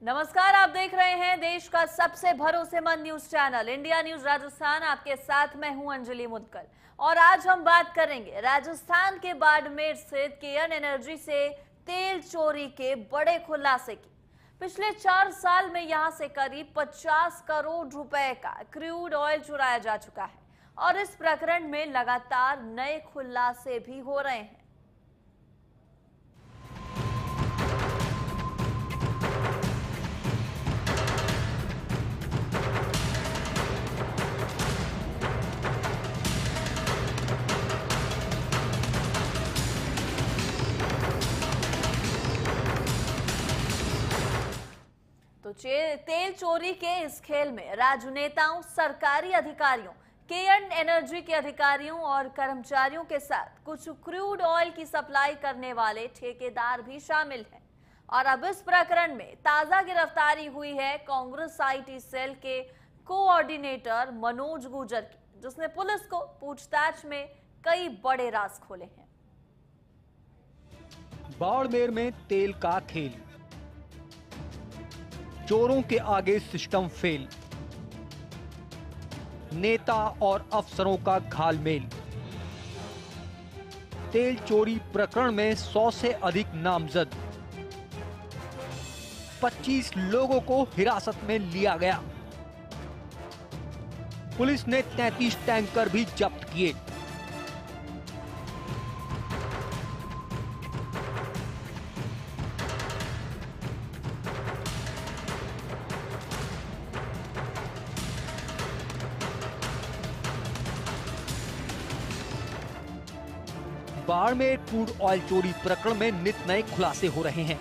नमस्कार, आप देख रहे हैं देश का सबसे भरोसेमंद news channel India news Rajasthan. आपके साथ मैं हूं अंजलि मुदगल और आज हम बात करेंगे राजस्थान के बाड़मेर स्थित केयन एनर्जी से तेल चोरी के बड़े खुलासे की। पिछले 4 साल में यहां से करीब 50 करोड़ रुपए का क्रूड ऑयल चुराया जा चुका है और इस प्रकरण में लगातार नए खुलासे भी हो रहे हैं। तो तेल चोरी के इस खेल में राजनेताओं, सरकारी अधिकारियों, केयन एनर्जी के अधिकारियों और कर्मचारियों के साथ कुछ क्रूड ऑयल की सप्लाई करने वाले ठेकेदार भी शामिल हैं। और अब इस प्रकरण में ताजा गिरफ्तारी हुई है कांग्रेस आईटी सेल के कोऑर्डिनेटर मनोज गुर्जर की, जिसने पुलिस को पूछताछ में कई बड़े राज खोले हैं। बाड़मेर में तेल का खेल, चोरों के आगे सिस्टम फेल, नेता और अफसरों का घालमेल। तेल चोरी प्रकरण में 100 से अधिक नामजद, 25 लोगों को हिरासत में लिया गया। पुलिस ने 33 टैंकर भी जब्त किए। बाड़मेर क्रूड ऑयल चोरी प्रकरण में नित नए खुलासे हो रहे हैं।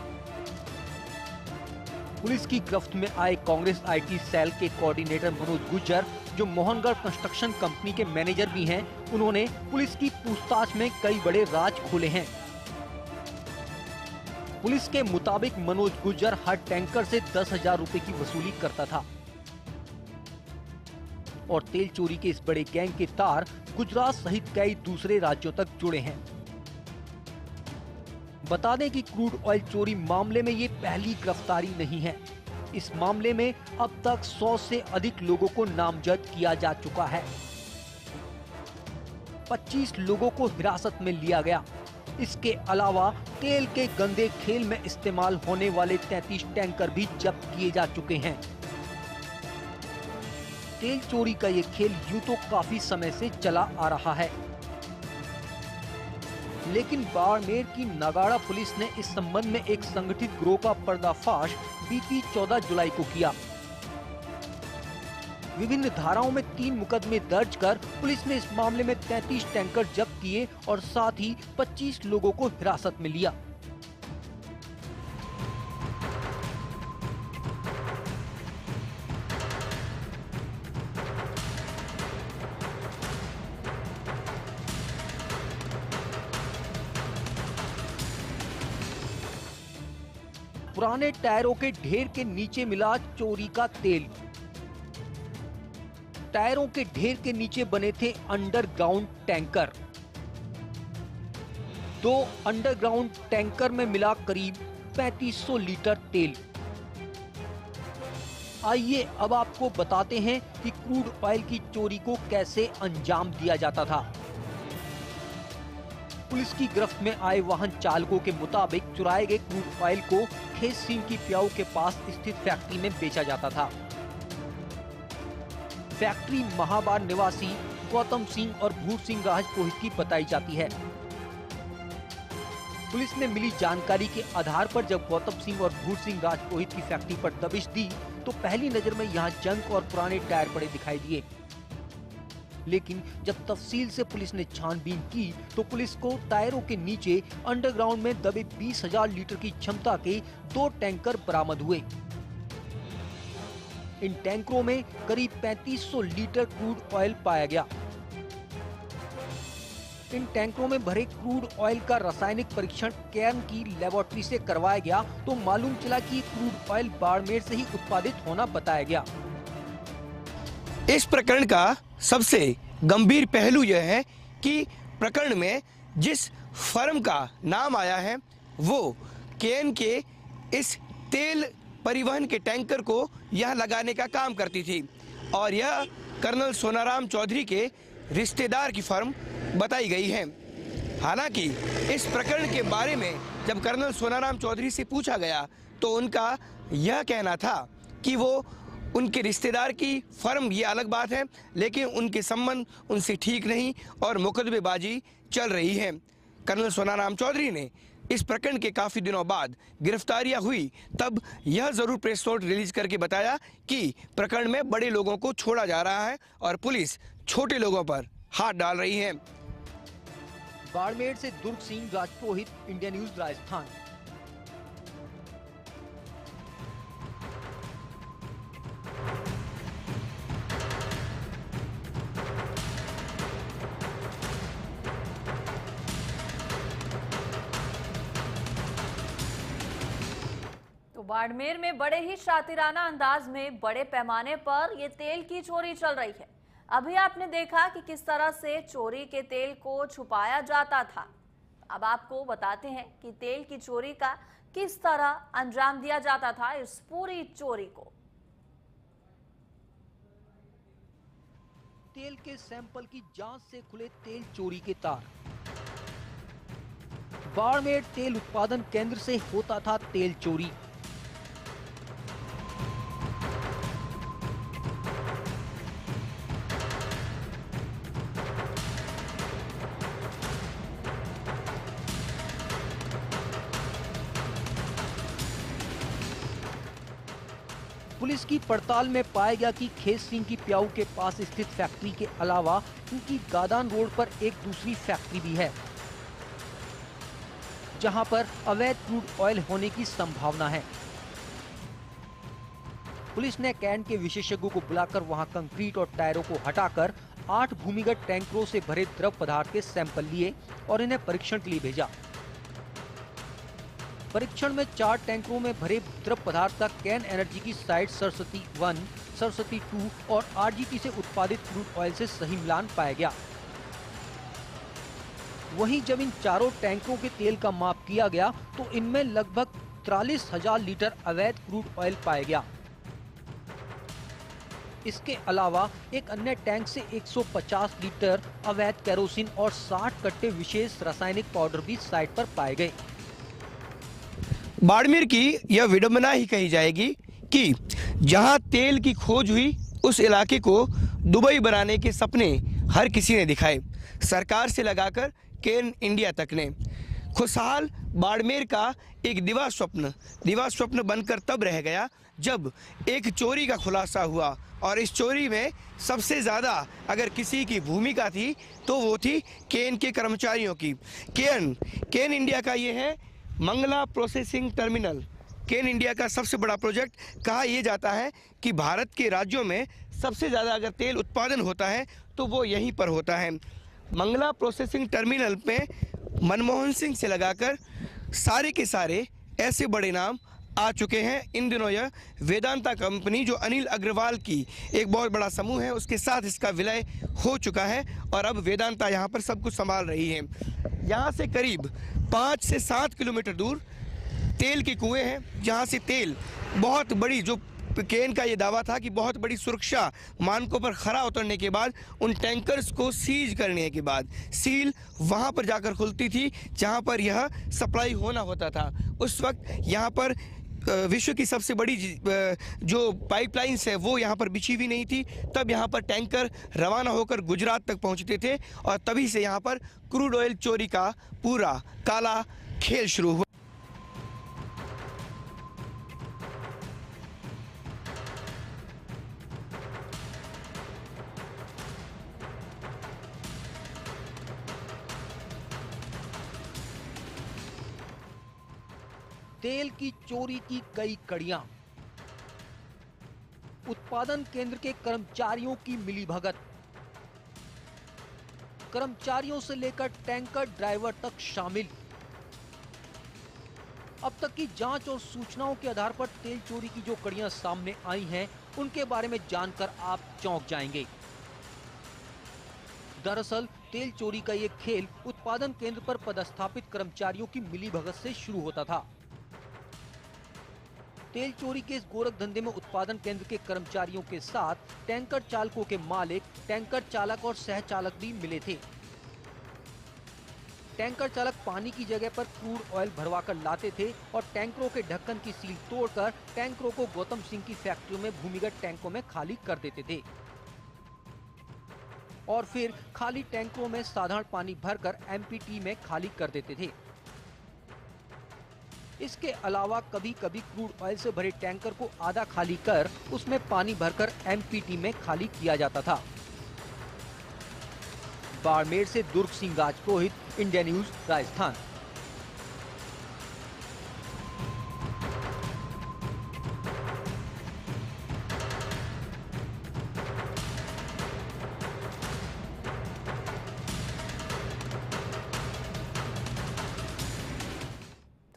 पुलिस की गिरफ्त में आए कांग्रेस आईटी सेल के कोऑर्डिनेटर मनोज गुर्जर, जो मोहनगढ़ कंस्ट्रक्शन कंपनी के मैनेजर भी हैं, उन्होंने पुलिस की पूछताछ में कई बड़े राज खोले हैं। पुलिस के मुताबिक मनोज गुर्जर हर टैंकर से 10,000 रुपए की वसूली करता था और तेल चोरी के इस बड़े गैंग के तार गुजरात सहित कई दूसरे राज्यों तक जुड़े हैं। बता दें कि क्रूड ऑयल चोरी मामले में ये पहली गिरफ्तारी नहीं है। इस मामले में अब तक 100 से अधिक लोगों को नामजद किया जा चुका है। 25 लोगों को हिरासत में लिया गया। इसके अलावा तेल के गंदे खेल में इस्तेमाल होने वाले 33 टैंकर भी जब्त किए जा चुके हैं। तेल चोरी का ये खेल यूं तो काफी समय से चला आ रहा है, लेकिन बाड़मेर की नगाड़ा पुलिस ने इस संबंध में एक संगठित गिरोह का पर्दाफाश बीती 14 जुलाई को किया। विभिन्न धाराओं में 3 मुकदमे दर्ज कर पुलिस ने इस मामले में 33 टैंकर जब्त किए और साथ ही 25 लोगों को हिरासत में लिया। पुराने टायरों के ढेर के नीचे मिला चोरी का तेल। टायरों के ढेर के नीचे बने थे अंडरग्राउंड टैंकर। 2 अंडरग्राउंड टैंकर में मिला करीब 3500 लीटर तेल। आइए अब आपको बताते हैं कि क्रूड ऑयल की चोरी को कैसे अंजाम दिया जाता था। पुलिस की गिरफ्त में आए वाहन चालकों के मुताबिक चुराए गए क्रूड ऑयल को खेत सीम की प्याऊ के पास स्थित फैक्ट्री में बेचा जाता था। फैक्ट्री महाबार निवासी गौतम सिंह और भूर सिंह राजपुरोहित की बताई जाती है। पुलिस ने मिली जानकारी के आधार पर जब गौतम सिंह और भूर सिंह राजपुरोहित की फैक्ट्री पर दबिश दी तो पहली नजर में यहाँ जंग और पुराने टायर पड़े दिखाई दिए, लेकिन जब तफसील से पुलिस ने छानबीन की तो पुलिस को टायरों के नीचे अंडरग्राउंड में दबे 20,000 लीटर की क्षमता के 2 टैंकर बरामद हुए। इन टैंकरों में करीब 3500 लीटर क्रूड ऑयल पाया गया। इन टैंकरों में भरे क्रूड ऑयल का रासायनिक परीक्षण केयन की लेबोरेटरी से करवाया गया तो मालूम चला कि क्रूड ऑयल बाड़मेर से ही उत्पादित होना बताया गया। इस प्रकरण का सबसे गंभीर पहलू यह है कि प्रकरण में जिस फर्म का नाम आया है वो केयन के इस तेल परिवहन के टैंकर को यहाँ लगाने का काम करती थी और यह कर्नल सोनाराम चौधरी के रिश्तेदार की फर्म बताई गई है। हालांकि इस प्रकरण के बारे में जब कर्नल सोनाराम चौधरी से पूछा गया तो उनका यह कहना था कि वो उनके रिश्तेदार की फर्म, ये अलग बात है, लेकिन उनके संबंध उनसे ठीक नहीं और मुकदमेबाजी चल रही है। कर्नल सोनाराम चौधरी ने इस प्रकरण के काफ़ी दिनों बाद गिरफ्तारियां हुई तब यह ज़रूर प्रेस नोट रिलीज करके बताया कि प्रकरण में बड़े लोगों को छोड़ा जा रहा है और पुलिस छोटे लोगों पर हाथ डाल रही है। बाड़मेर से दुर्ग सिंह राजपुरोहित, इंडिया न्यूज राजस्थान। तो बाड़मेर में बड़े ही शातिराना अंदाज में बड़े पैमाने पर ये तेल की चोरी चल रही है। अभी आपने देखा कि किस तरह से चोरी के तेल को छुपाया जाता था। अब आपको बताते हैं कि तेल की चोरी का किस तरह अंजाम दिया जाता था इस पूरी चोरी को। तेल के सैंपल की जांच से खुले तेल चोरी के तार। बाड़मेर तेल उत्पादन केंद्र से होता था तेल चोरी। पुलिस की पड़ताल में पाया गया कि खेत सिंह की प्याऊ के पास स्थित फैक्ट्री के अलावा इनकी गादान रोड पर एक दूसरी फैक्ट्री भी है, जहां पर अवैध क्रूड ऑयल होने की संभावना है। पुलिस ने कैंट के विशेषज्ञों को बुलाकर वहां कंक्रीट और टायरों को हटाकर 8 भूमिगत टैंकरों से भरे द्रव पदार्थ के सैंपल लिए और इन्हें परीक्षण के लिए भेजा। परीक्षण में 4 टैंकरों में भरे द्रव पदार्थ का कैन एनर्जी की साइट सरस्वती 1, सरस्वती 2 और आरजीटी से उत्पादित क्रूड ऑयल से सही मिलान पाया गया। वहीं जब इन चारों टैंकरों के तेल का माप किया गया तो इनमें लगभग 43,000 लीटर अवैध क्रूड ऑयल पाया गया। इसके अलावा एक अन्य टैंक से 150 लीटर अवैध केरोसिन और 60 कट्टे विशेष रासायनिक पाउडर भी साइट पर पाए गए। बाड़मेर की यह विडंबना ही कही जाएगी कि जहां तेल की खोज हुई उस इलाके को दुबई बनाने के सपने हर किसी ने दिखाए, सरकार से लगाकर केन इंडिया तक ने। खुशहाल बाड़मेर का एक दिवा स्वप्न बनकर तब रह गया जब एक चोरी का खुलासा हुआ और इस चोरी में सबसे ज़्यादा अगर किसी की भूमिका थी तो वो थी केन के कर्मचारियों की। केन इंडिया का ये है मंगला प्रोसेसिंग टर्मिनल। केन इंडिया का सबसे बड़ा प्रोजेक्ट, कहा यह जाता है कि भारत के राज्यों में सबसे ज़्यादा अगर तेल उत्पादन होता है तो वो यहीं पर होता है। मंगला प्रोसेसिंग टर्मिनल पे मनमोहन सिंह से लगाकर सारे के सारे ऐसे बड़े नाम आ चुके हैं। इन दिनों यह वेदांता कंपनी जो अनिल अग्रवाल की एक बहुत बड़ा समूह है उसके साथ इसका विलय हो चुका है और अब वेदांता यहाँ पर सब कुछ संभाल रही है। यहाँ से करीब 5 से 7 किलोमीटर दूर तेल के कुएं हैं जहाँ से तेल बहुत बड़ी, जो केन का ये दावा था कि बहुत बड़ी सुरक्षा मानकों पर खरा उतरने के बाद उन टैंकर्स को सीज करने के बाद सील वहाँ पर जाकर खुलती थी जहाँ पर यह सप्लाई होना होता था। उस वक्त यहाँ पर विश्व की सबसे बड़ी जो पाइपलाइंस है वो यहाँ पर बिछी हुई नहीं थी। तब यहाँ पर टैंकर रवाना होकर गुजरात तक पहुँचते थे और तभी से यहाँ पर क्रूड ऑयल चोरी का पूरा काला खेल शुरू हुआ। तेल की चोरी की कई कड़ियां। उत्पादन केंद्र के कर्मचारियों की मिलीभगत। कर्मचारियों से लेकर टैंकर ड्राइवर तक शामिल। अब तक की जांच और सूचनाओं के आधार पर तेल चोरी की जो कड़ियां सामने आई हैं, उनके बारे में जानकर आप चौंक जाएंगे। दरअसल तेल चोरी का ये खेल उत्पादन केंद्र पर पदस्थापित कर्मचारियों की मिलीभगत से शुरू होता था। तेल चोरी के इस गोरख धंधे में उत्पादन केंद्र के कर्मचारियों के साथ टैंकर चालकों के मालिक, टैंकर चालक और सह चालक भी मिले थे। टैंकर चालक पानी की जगह पर क्रूड ऑयल भरवाकर लाते थे और टैंकरों के ढक्कन की सील तोड़कर टैंकरों को गौतम सिंह की फैक्ट्रियों में भूमिगत टैंकों में खाली कर देते थे और फिर खाली टैंकरों में साधारण पानी भरकर एमपीटी में खाली कर देते थे। इसके अलावा कभी कभी क्रूड ऑयल से भरे टैंकर को आधा खाली कर उसमें पानी भरकर एमपीटी में खाली किया जाता था। बाड़मेर से दुर्ग सिंह राजपुरोहित, इंडिया न्यूज, राजस्थान।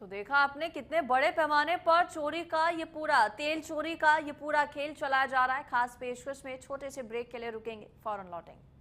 तो देखा आपने कितने बड़े पैमाने पर चोरी का ये पूरा तेल चोरी का ये पूरा खेल चलाया जा रहा है। खास पेशकश में छोटे से ब्रेक के लिए रुकेंगे, फौरन लौटेंगे।